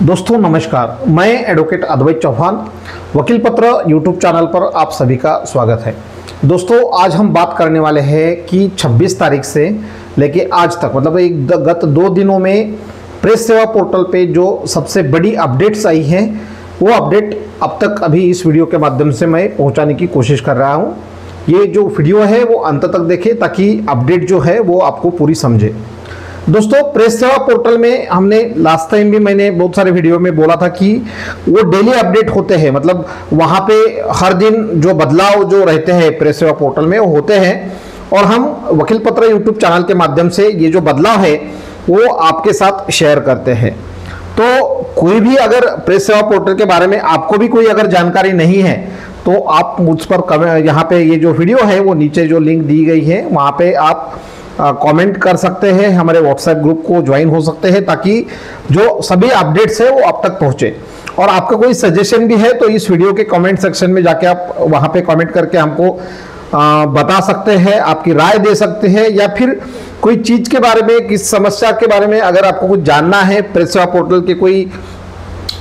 दोस्तों नमस्कार, मैं एडवोकेट अद्वैत चौहान, वकील पत्र यूट्यूब चैनल पर आप सभी का स्वागत है। दोस्तों आज हम बात करने वाले हैं कि 26 तारीख से लेके आज तक मतलब गत 2 दिनों में प्रेस सेवा पोर्टल पे जो सबसे बड़ी अपडेट्स आई हैं वो अपडेट अब तक अभी इस वीडियो के माध्यम से मैं पहुंचाने की कोशिश कर रहा हूं। ये जो वीडियो है वो अंत तक देखें ताकि अपडेट जो है वो आपको पूरी समझे। दोस्तों प्रेस सेवा पोर्टल में हमने लास्ट टाइम भी मैंने बहुत सारे वीडियो में बोला था कि वो डेली अपडेट होते हैं, मतलब वहाँ पे हर दिन जो बदलाव जो रहते हैं प्रेस सेवा पोर्टल में वो होते हैं और हम वकील पत्र यूट्यूब चैनल के माध्यम से ये जो बदलाव है वो आपके साथ शेयर करते हैं। तो कोई भी अगर प्रेस सेवा पोर्टल के बारे में आपको भी कोई अगर जानकारी नहीं है तो आप मुझ पर यहाँ पे ये जो वीडियो है वो नीचे जो लिंक दी गई है वहाँ पे आप कमेंट कर सकते हैं, हमारे व्हाट्सएप ग्रुप को ज्वाइन हो सकते हैं ताकि जो सभी अपडेट्स है वो आप तक पहुंचे। और आपका कोई सजेशन भी है तो इस वीडियो के कमेंट सेक्शन में जाके आप वहां पे कमेंट करके हमको बता सकते हैं, आपकी राय दे सकते हैं, या फिर कोई चीज के बारे में, किस समस्या के बारे में अगर आपको कुछ जानना है, प्रेस सेवा पोर्टल के कोई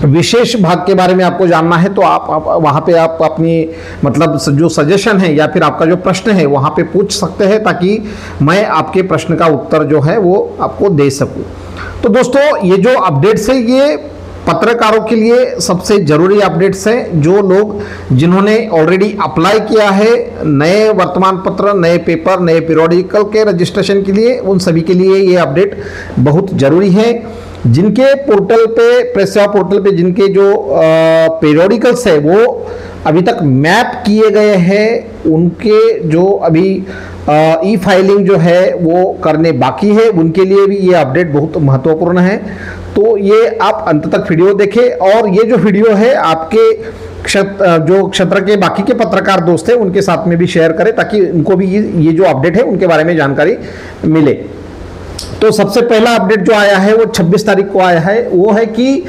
विशेष भाग के बारे में आपको जानना है तो आप वहाँ पे आप अपनी मतलब जो सजेशन है या फिर आपका जो प्रश्न है वहाँ पे पूछ सकते हैं ताकि मैं आपके प्रश्न का उत्तर जो है वो आपको दे सकूँ। तो दोस्तों ये जो अपडेट्स है ये पत्रकारों के लिए सबसे जरूरी अपडेट्स हैं। जो लोग जिन्होंने ऑलरेडी अप्लाई किया है नए वर्तमान पत्र, नए पेपर, नए पीरियोडिकल के रजिस्ट्रेशन के लिए, उन सभी के लिए ये अपडेट बहुत जरूरी है। जिनके पोर्टल पे, प्रेस सेवा पोर्टल पे जिनके जो पीरियोडिकल्स है वो अभी तक मैप किए गए हैं, उनके जो अभी ई फाइलिंग जो है वो करने बाकी है, उनके लिए भी ये अपडेट बहुत महत्वपूर्ण है। तो ये आप अंत तक वीडियो देखें और ये जो वीडियो है आपके जो क्षेत्र के बाकी के पत्रकार दोस्त हैं उनके साथ में भी शेयर करें ताकि उनको भी ये जो अपडेट है उनके बारे में जानकारी मिले। तो सबसे पहला अपडेट जो आया है वो 26 तारीख को आया है, वो है कि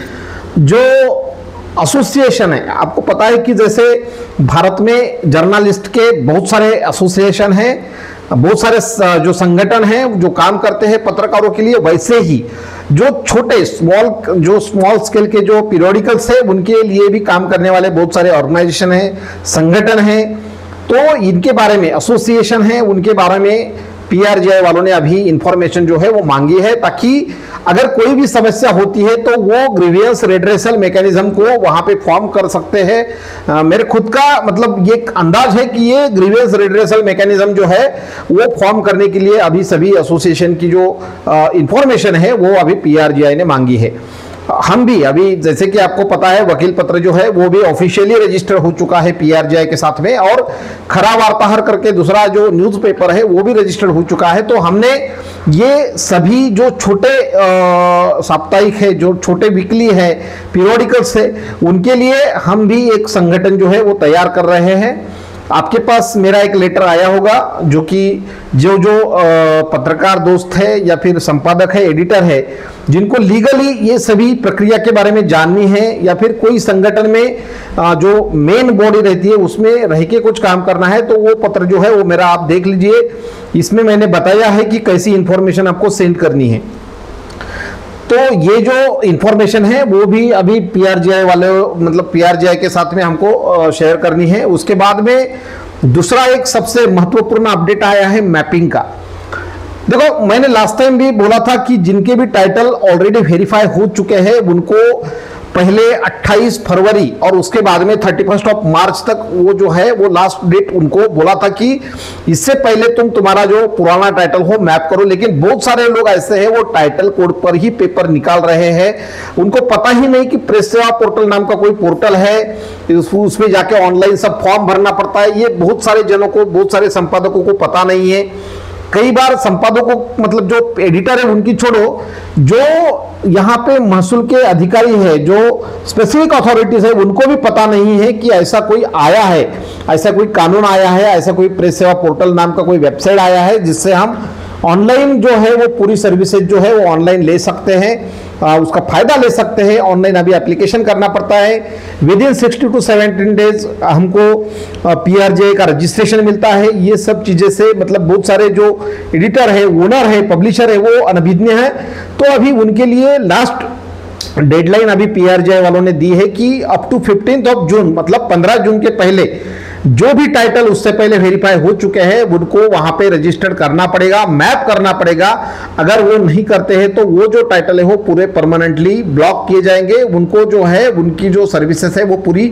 जो एसोसिएशन है, आपको पता है कि जैसे भारत में जर्नलिस्ट के बहुत सारे एसोसिएशन हैं, बहुत सारे जो संगठन हैं जो काम करते हैं पत्रकारों के लिए, वैसे ही जो छोटे स्मॉल स्केल के जो पीरियोडिकल्स है उनके लिए भी काम करने वाले बहुत सारे ऑर्गेनाइजेशन हैं, संगठन हैं। तो इनके बारे में एसोसिएशन है, उनके बारे में पीआरजीआई वालों ने अभी इंफॉर्मेशन जो है वो मांगी है ताकि अगर कोई भी समस्या होती है तो वो ग्रीवियंस रेड्रेसल मैकेनिज्म को वहां पे फॉर्म कर सकते हैं। मेरे खुद का मतलब ये अंदाज है कि ये ग्रीवियंस रेड्रेसल मैकेनिज्म जो है वो फॉर्म करने के लिए अभी सभी एसोसिएशन की जो इंफॉर्मेशन है वो अभी पीआरजीआई ने मांगी है। हम भी अभी जैसे कि आपको पता है वकील पत्र जो है वो भी ऑफिशियली रजिस्टर हो चुका है पीआरजीआई के साथ में, और खरा वार्ताहर करके दूसरा जो न्यूज़पेपर है वो भी रजिस्टर्ड हो चुका है। तो हमने ये सभी जो छोटे साप्ताहिक है, जो छोटे वीकली है, पीरियोडिकल्स है, उनके लिए हम भी एक संगठन जो है वो तैयार कर रहे हैं। आपके पास मेरा एक लेटर आया होगा जो कि जो पत्रकार दोस्त है या फिर संपादक है, एडिटर है, जिनको लीगली ये सभी प्रक्रिया के बारे में जाननी है या फिर कोई संगठन में जो मेन बॉडी रहती है उसमें रह के कुछ काम करना है, तो वो पत्र जो है वो मेरा आप देख लीजिए। इसमें मैंने बताया है कि कैसी इंफॉर्मेशन आपको सेंड करनी है। तो ये जो इंफॉर्मेशन है वो भी अभी पीआरजीआई वाले मतलब पीआरजीआई के साथ में हमको शेयर करनी है। उसके बाद में दूसरा एक सबसे महत्वपूर्ण अपडेट आया है मैपिंग का। देखो मैंने लास्ट टाइम भी बोला था कि जिनके भी टाइटल ऑलरेडी वेरीफाई हो चुके हैं उनको पहले 28 फरवरी और उसके बाद में 31 मार्च तक वो जो है वो लास्ट डेट उनको बोला था कि इससे पहले तुम्हारा जो पुराना टाइटल हो मैप करो। लेकिन बहुत सारे लोग ऐसे हैं वो टाइटल कोड पर ही पेपर निकाल रहे हैं, उनको पता ही नहीं कि प्रेस सेवा पोर्टल नाम का कोई पोर्टल है, उसमें जाके ऑनलाइन सब फॉर्म भरना पड़ता है। ये बहुत सारे जनों को, बहुत सारे संपादकों को पता नहीं है। कई बार संपादकों मतलब जो एडिटर है उनकी छोड़ो, जो यहाँ पे महसूल के अधिकारी है, जो स्पेसिफिक अथॉरिटीज है, उनको भी पता नहीं है कि ऐसा कोई आया है, ऐसा कोई कानून आया है, ऐसा कोई प्रेस सेवा पोर्टल नाम का कोई वेबसाइट आया है जिससे हम ऑनलाइन जो है वो पूरी सर्विसेज जो है वो ऑनलाइन ले सकते हैं, उसका फायदा ले सकते हैं। ऑनलाइन अभी एप्लीकेशन करना पड़ता है, विद इन 60 to 17 डेज हमको पीआरजीआई का रजिस्ट्रेशन मिलता है। ये सब चीजें से मतलब बहुत सारे जो एडिटर है, ओनर है, पब्लिशर है, वो अनभिज्ञ है। तो अभी उनके लिए लास्ट डेडलाइन अभी पीआरजीआई वालों ने दी है कि अप टू 15 जून, मतलब 15 जून के पहले जो भी टाइटल उससे पहले वेरीफाई हो चुके हैं उनको वहां पे रजिस्टर्ड करना पड़ेगा, मैप करना पड़ेगा। अगर वो नहीं करते हैं तो वो जो टाइटल है वो पूरे परमानेंटली ब्लॉक किए जाएंगे, उनको जो है उनकी जो सर्विसेज है वो पूरी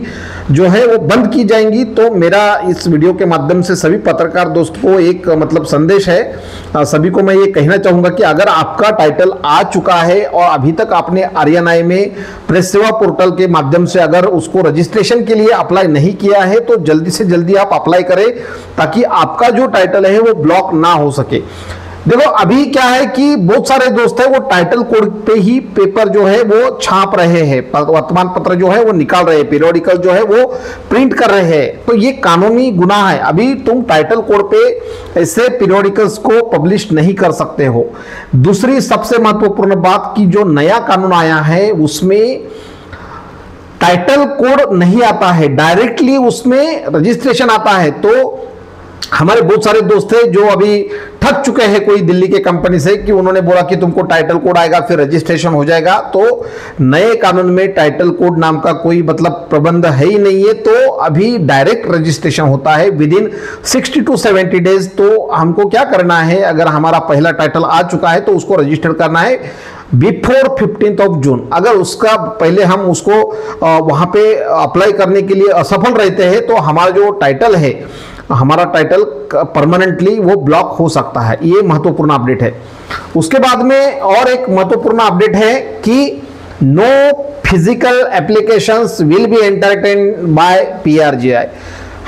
जो है वो बंद की जाएंगी। तो मेरा इस वीडियो के माध्यम से सभी पत्रकार दोस्त को एक मतलब संदेश है, सभी को मैं ये कहना चाहूंगा कि अगर आपका टाइटल आ चुका है और अभी तक आपने आरएनआई में प्रेस सेवा पोर्टल के माध्यम से अगर उसको रजिस्ट्रेशन के लिए अप्लाई नहीं किया है तो जल्दी से जल्दी आप अप्लाई करें ताकि आपका जो टाइटल है वो ब्लॉक ना हो सके। देखो अभी क्या है कि बहुत सारे दोस्त है वो टाइटल कोड पे ही पेपर जो है वो छाप रहे हैं, वर्तमान पत्र जो है वो निकाल रहे हैं, पीरियोडिकल जो है वो प्रिंट कर रहे हैं, तो ये कानूनी गुनाह है। अभी तुम टाइटल कोड पे ऐसे पीरियोडिकल्स को पब्लिश नहीं कर सकते हो। दूसरी सबसे महत्वपूर्ण बात की जो नया कानून आया है उसमें टाइटल कोड नहीं आता है, डायरेक्टली उसमें रजिस्ट्रेशन आता है। तो हमारे बहुत सारे दोस्त हैं जो अभी ठग चुके हैं कोई दिल्ली के कंपनी से कि उन्होंने बोला कि तुमको टाइटल कोड आएगा फिर रजिस्ट्रेशन हो जाएगा। तो नए कानून में टाइटल कोड नाम का कोई मतलब प्रबंध है ही नहीं है, तो अभी डायरेक्ट रजिस्ट्रेशन होता है विद इन 60 to 70 डेज। तो हमको क्या करना है, अगर हमारा पहला टाइटल आ चुका है तो उसको रजिस्टर करना है बिफोर 15 जून। अगर उसका पहले हम उसको वहां पे अप्लाई करने के लिए असफल रहते हैं तो हमारा जो टाइटल है, हमारा टाइटल परमानेंटली वो ब्लॉक हो सकता है। ये महत्वपूर्ण अपडेट है। उसके बाद में और एक महत्वपूर्ण अपडेट है कि no physical applications will be entertained by PRGI.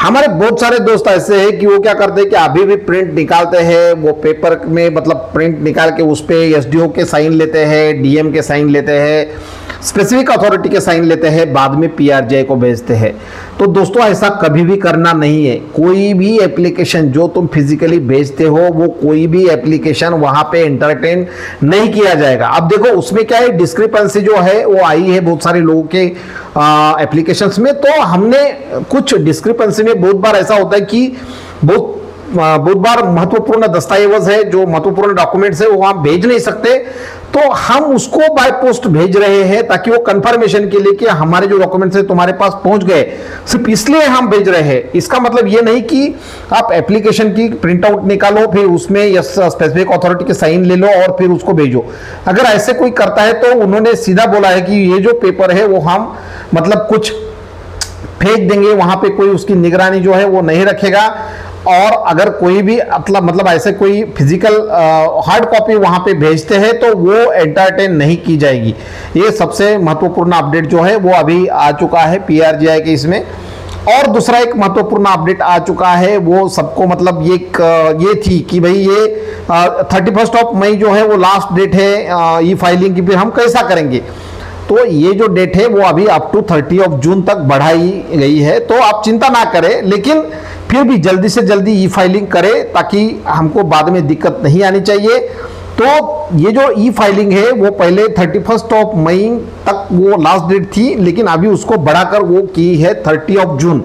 हमारे बहुत सारे दोस्त ऐसे हैं कि वो क्या करते हैं कि अभी भी प्रिंट निकालते हैं, वो पेपर में मतलब प्रिंट निकाल के उस पे एसडीओ के साइन लेते हैं, डीएम के साइन लेते हैं, स्पेसिफिक अथॉरिटी के साइन लेते हैं, बाद में पीआरजीआई को भेजते हैं। तो दोस्तों ऐसा कभी भी करना नहीं है। कोई भी एप्लीकेशन जो तुम फिजिकली भेजते हो वो कोई भी एप्लीकेशन वहां पे एंटरटेन नहीं किया जाएगा। अब देखो उसमें क्या है, डिस्क्रिपेंसी जो है वो आई है बहुत सारे लोगों के एप्लीकेशंस में। तो हमने कुछ डिस्क्रिपेंसी में बहुत बार ऐसा होता है कि बहुत बार महत्वपूर्ण दस्तावेज है, जो महत्वपूर्ण डॉक्यूमेंट्स है वो हम भेज नहीं सकते, तो हम उसको बाय पोस्ट भेज रहे हैं ताकि वो कंफर्मेशन के लिए कि हमारे जो डॉक्यूमेंट्स है तुम्हारे पास पहुंच गए, सिर्फ इसलिए हम भेज रहे हैं। इसका मतलब ये नहीं कि आप एप्लीकेशन की प्रिंट आउट निकालो फिर उसमें स्पेसिफिक अथॉरिटी के साइन ले लो और फिर उसको भेजो। अगर ऐसे कोई करता है तो उन्होंने सीधा बोला है कि ये जो पेपर है वो हम मतलब कुछ फेंक देंगे, वहां पे कोई उसकी निगरानी जो है वो नहीं रखेगा। और अगर कोई भी मतलब ऐसे कोई फिजिकल हार्ड कॉपी वहां पे भेजते हैं तो वो एंटरटेन नहीं की जाएगी। ये सबसे महत्वपूर्ण अपडेट जो है वो अभी आ चुका है पीआरजीआई के इसमें। और दूसरा एक महत्वपूर्ण अपडेट आ चुका है, वो सबको मतलब ये थी कि भाई ये 31 मई जो है वो लास्ट डेट है ई फाइलिंग की, फिर हम कैसा करेंगे। तो ये जो डेट है वो अभी अप टू 30 जून तक बढ़ाई गई है। तो आप चिंता ना करें, लेकिन फिर भी जल्दी से जल्दी ई फाइलिंग करें ताकि हमको बाद में दिक्कत नहीं आनी चाहिए। तो ये जो ई फाइलिंग है वो पहले 31 मई तक वो लास्ट डेट थी, लेकिन अभी उसको बढ़ाकर वो की है 30 जून।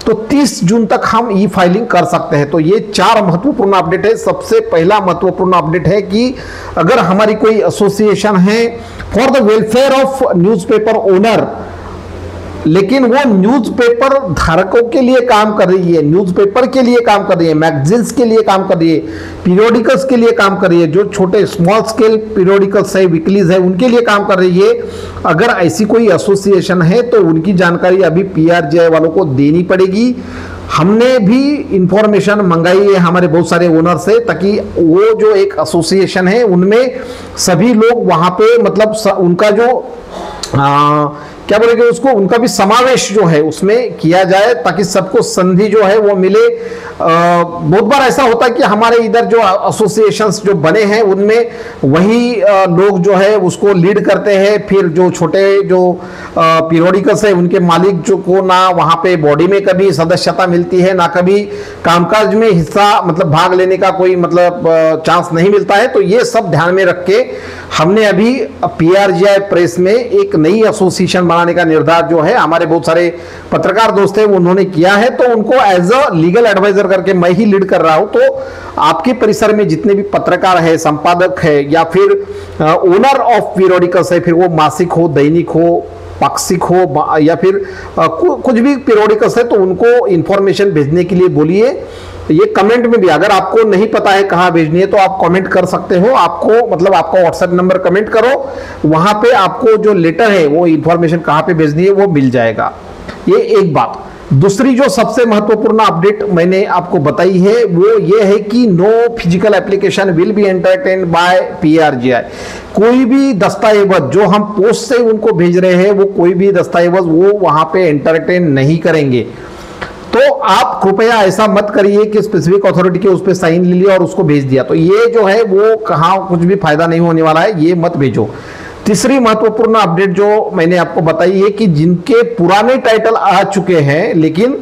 तो 30 जून तक हम ई फाइलिंग कर सकते हैं। तो ये 4 महत्वपूर्ण अपडेट है। सबसे पहला महत्वपूर्ण अपडेट है कि अगर हमारी कोई एसोसिएशन है for the welfare of newspaper owner, लेकिन वो न्यूज़पेपर धारकों के लिए काम कर रही है, न्यूज़पेपर के लिए काम कर रही है, मैगजीन्स के लिए काम कर रही है, पीरियोडिकल्स के लिए काम कर रही है, जो छोटे स्मॉल स्केल पीरियोडिकल्स है, वीकलीज है, उनके लिए काम कर रही है। अगर ऐसी कोई एसोसिएशन है तो उनकी जानकारी अभी पीआरजीआई वालों को देनी पड़ेगी। हमने भी इंफॉर्मेशन मंगाई है हमारे बहुत सारे ओनर से, ताकि वो जो एक एसोसिएशन है उनमें सभी लोग वहां पे मतलब उनका जो क्या बोलेंगे उसको, उनका भी समावेश जो है उसमें किया जाए ताकि सबको संधि जो है वो मिले। बहुत बार ऐसा होता है कि हमारे इधर जो एसोसिएशंस जो बने हैं उनमें वही लोग जो है उसको लीड करते हैं, फिर जो छोटे जो पीरियोडिकल्स है उनके मालिक जो को ना वहाँ पे बॉडी में कभी सदस्यता मिलती है, ना कभी कामकाज में हिस्सा मतलब भाग लेने का कोई मतलब चांस नहीं मिलता है। तो ये सब ध्यान में रख के हमने अभी पीआरजीआई प्रेस में एक नई एसोसिएशन बढ़ाने का निर्धार जो है हमारे बहुत सारे पत्रकार दोस्त हैं उन्होंने किया है, तो उनको एज अ लीगल एडवाइजर करके मैं ही लीड कर रहा हूं। तो आपके परिसर में जितने भी पत्रकार है, संपादक है या फिर ओनर ऑफ पीरियोडिकल्स है, फिर वो मासिक हो, दैनिक हो, पाक्षिक हो या फिर कुछ भी पीरियोडिकल्स है, तो उनको इंफॉर्मेशन भेजने के लिए बोलिए। ये कमेंट में भी अगर आपको नहीं पता है कहाँ भेजनी है तो आप कमेंट कर सकते हो। आपको मतलब आपका व्हाट्सएप नंबर कमेंट करो, वहां पे आपको जो लेटर है वो इंफॉर्मेशन कहाँ पे भेजनी है वो मिल जाएगा। ये एक बात। दूसरी जो सबसे महत्वपूर्ण अपडेट मैंने आपको बताई है वो ये है कि no physical application will be entertained by PRGI. कोई भी दस्तावेज जो हम पोस्ट से उनको भेज रहे हैं वो कोई भी दस्तावेज वो वहां पे एंटरटेन नहीं करेंगे। तो आप कृपया ऐसा मत करिए कि स्पेसिफिक अथॉरिटी के उस पर साइन ले लिया और उसको भेज दिया, तो ये जो है वो कहाँ कुछ भी फायदा नहीं होने वाला है, ये मत भेजो। तीसरी महत्वपूर्ण अपडेट जो मैंने आपको बताई है कि जिनके पुराने टाइटल आ चुके हैं लेकिन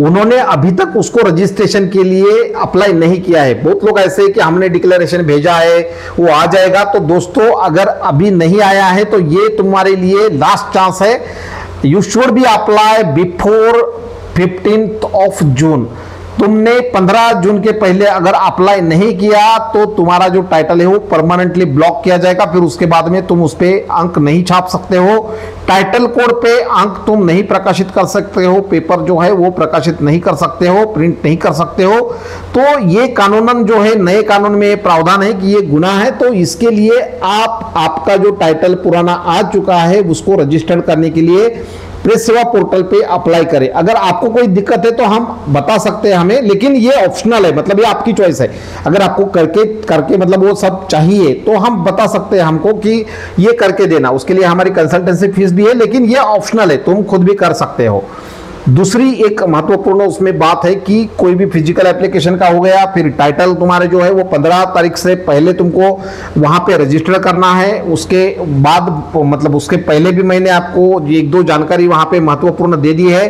उन्होंने अभी तक उसको रजिस्ट्रेशन के लिए अप्लाई नहीं किया है। बहुत लोग ऐसे कि हमने डिक्लेरेशन भेजा है वो आ जाएगा। तो दोस्तों अगर अभी नहीं आया है तो ये तुम्हारे लिए लास्ट चांस है। You should be apply before 15th of June. तुमने 15 जून के पहले अगर अप्लाई नहीं किया तो तुम्हारा जो टाइटल है वो परमानेंटली ब्लॉक किया जाएगा। फिर उसके बाद में तुम उस पे अंक नहीं छाप सकते हो, टाइटल कोड पे अंक तुम नहीं प्रकाशित कर सकते हो, पेपर जो है वो प्रकाशित नहीं कर सकते हो, प्रिंट नहीं कर सकते हो। तो ये कानूनन जो है नए कानून में प्रावधान है कि ये गुनाह है। तो इसके लिए आपका जो टाइटल पुराना आ चुका है उसको रजिस्टर्ड करने के लिए प्रेस सेवा पोर्टल पे अप्लाई करें। अगर आपको कोई दिक्कत है तो हम बता सकते हैं हमें, लेकिन ये ऑप्शनल है, मतलब ये आपकी चॉइस है। अगर आपको करके मतलब वो सब चाहिए तो हम बता सकते हैं हमको कि ये करके देना, उसके लिए हमारी कंसल्टेंसी फीस भी है, लेकिन ये ऑप्शनल है, तुम खुद भी कर सकते हो। दूसरी एक महत्वपूर्ण उसमें बात है कि कोई भी फिजिकल एप्लीकेशन का हो गया, फिर टाइटल तुम्हारे जो है वो 15 तारीख से पहले तुमको वहां पे रजिस्टर करना है। उसके बाद मतलब उसके पहले भी मैंने आपको एक दो जानकारी वहां पे महत्वपूर्ण दे दी है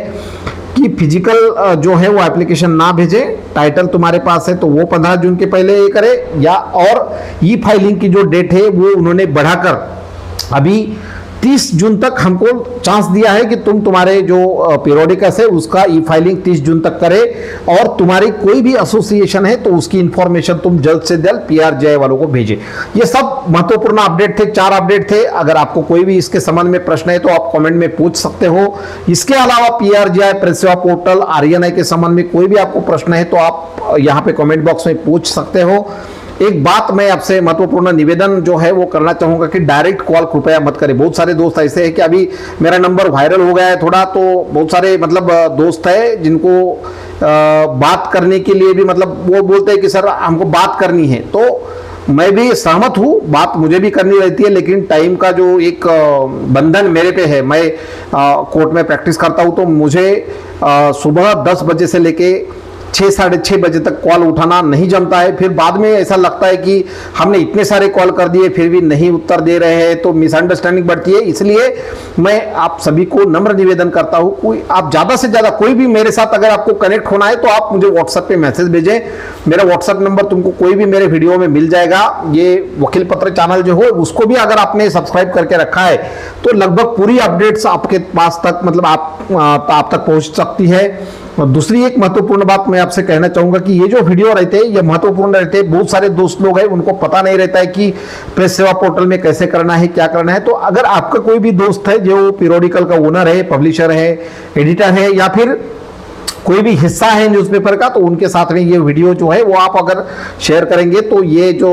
कि फिजिकल जो है वो एप्लीकेशन ना भेजे। टाइटल तुम्हारे पास है तो वो 15 जून के पहले ये करे, या और ई फाइलिंग की जो डेट है वो उन्होंने बढ़ाकर अभी 30 जून तक हमको चांस दिया है कि तुम्हारे जो पीरियोडिकल्स है उसका ई फाइलिंग 30 जून तक करे। और तुम्हारी कोई भी एसोसिएशन है तो उसकी इंफॉर्मेशन तुम जल्द से जल्द पीआरजीआई वालों को भेजे। ये सब महत्वपूर्ण अपडेट थे, 4 अपडेट थे। अगर आपको कोई भी इसके संबंध में प्रश्न है तो आप कमेंट में पूछ सकते हो। इसके अलावा पीआरजीआई प्रेस सेवा पोर्टल आरएनआई के संबंध में कोई भी आपको प्रश्न है तो आप यहाँ पे कमेंट बॉक्स में पूछ सकते हो। एक बात मैं आपसे महत्वपूर्ण निवेदन जो है वो करना चाहूंगा कि डायरेक्ट कॉल कृपया मत करें। बहुत सारे दोस्त ऐसे हैं कि अभी मेरा नंबर वायरल हो गया है थोड़ा, तो बहुत सारे मतलब दोस्त है जिनको बात करने के लिए भी मतलब वो बोलते हैं कि सर हमको बात करनी है, तो मैं भी सहमत हूँ, बात मुझे भी करनी रहती है, लेकिन टाइम का जो एक बंधन मेरे पे है। मैं कोर्ट में प्रैक्टिस करता हूँ तो मुझे सुबह 10 बजे से लेके 6 साढ़े 6 बजे तक कॉल उठाना नहीं जमता है। फिर बाद में ऐसा लगता है कि हमने इतने सारे कॉल कर दिए फिर भी नहीं उत्तर दे रहे हैं, तो मिसअंडरस्टैंडिंग बढ़ती है। इसलिए मैं आप सभी को नम्र निवेदन करता हूं, कोई आप ज़्यादा से ज़्यादा कोई भी मेरे साथ अगर आपको कनेक्ट होना है तो आप मुझे व्हाट्सएप पे मैसेज भेजें। मेरा व्हाट्सएप नंबर तुमको कोई भी मेरे वीडियो में मिल जाएगा। ये वकील पत्र चैनल जो हो उसको भी अगर आपने सब्सक्राइब करके रखा है तो लगभग पूरी अपडेट्स आपके पास तक मतलब आप तक पहुंच सकती है। दूसरी एक महत्वपूर्ण बात मैं आपसे कहना चाहूंगा कि ये जो वीडियो रहते हैं ये महत्वपूर्ण रहते हैं। बहुत सारे दोस्त लोग हैं उनको पता नहीं रहता है कि प्रेस सेवा पोर्टल में कैसे करना है, क्या करना है। तो अगर आपका कोई भी दोस्त है जो पीरियोडिकल का ओनर है, पब्लिशर है, एडिटर है या फिर कोई भी हिस्सा है न्यूज़पेपर का, तो उनके साथ में ये वीडियो जो है वो आप अगर शेयर करेंगे तो ये जो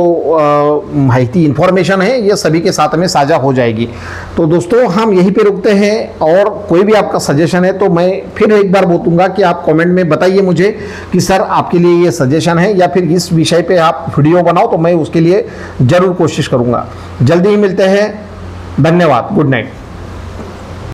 माहिती इंफॉर्मेशन है ये सभी के साथ में साझा हो जाएगी। तो दोस्तों हम यहीं पे रुकते हैं, और कोई भी आपका सजेशन है तो मैं फिर एक बार बोलूँगा कि आप कमेंट में बताइए मुझे कि सर आपके लिए ये सजेशन है या फिर इस विषय पे आप वीडियो बनाओ, तो मैं उसके लिए ज़रूर कोशिश करूँगा। जल्दी ही मिलते हैं, धन्यवाद, गुड नाइट।